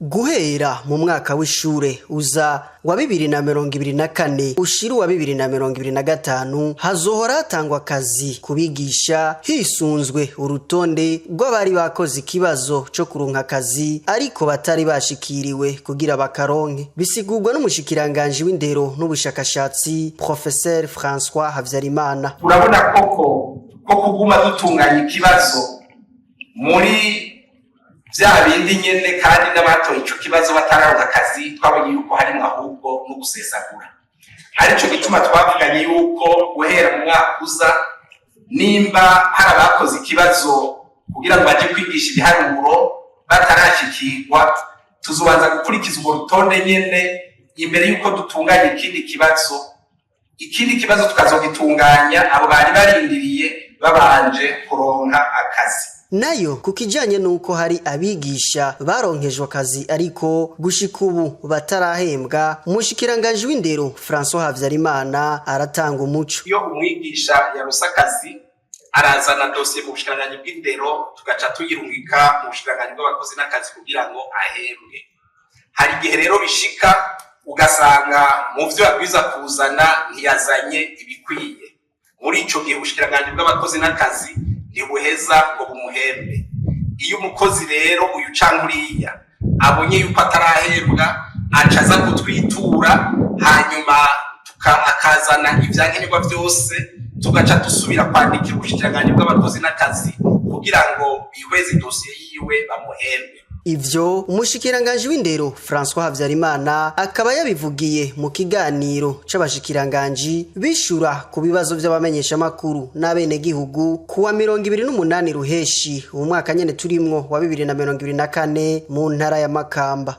Guhera mu mwaka w'ishure uza wa 2024 ushira wa 2025 hazohora hatangwa akazi kubigisha hisunzwe urutonde rw'abari bakoze ikibazo cyo kuronka akazi ariko batari bashikiriwe kugira bakaronke. Bisigurwa n'umushikiranganje w'indero n'ubushakashatsi Professeur François Havyarimana. Urabona ko kuguma dutunganya ikibazo muri vya bindi nyene kandi n'abatoye ico kibazo batararonka akazi twabonye yuko harimo ahubwo no gusesagura. Arico gituma twavuganye yuko guhera mu mwaka uza nimba hari abakoze ikibazo kugira ngo baje kwigisha ibiharuro batarashikirwa tuzobanza gukurikiza urwo rutonde nyene imbere yuko dutunganya ikindi kibazo tukazogitunganya abo bari barindiriye babanje kuronka akazi. Nayo kukijanye nuko hari abigisha baronkejwe akazi ariko gushika ubu batarahembwa, umushikiranganje w'indero François Havyarimana aratanga umuco. Iyo umwigisha yarose akazi arazana dossier mu bushikiranganje bw'indero tugaca tuyirungika mu bushikiranganje bw'abakozi n'akazi kugira ngo ahembwe. Hari igihe rero bishika ugasanga mu vyo yabwiza kuzana ntiyazanye ibikwiye. Muri ico gihe ubushikiranganje bw'abakozi n'akazi ntibuheza ngo bumuhembe. Iyo umukozi rero uyu cankuriya abonye yuko atarahembwa acaza kutwitura hanyuma akazana ivyankenerwa vyose tugaca dusubira kwandikira ubushikiranganje bw'abakozi n'akazi kugira ngo bihweze dossier yiwe bamuhembe. Ivyo umushikiranganje w'indero François Havyarimana akaba yabivugiye mu kiganiro c'abashikiranganje bishura ku bibazo vy'abamenyesha makuru n'abene gihugu kuwa 28 ruheshi umwaka nyene turimwo wa 2024 mu ntara ya Makamba.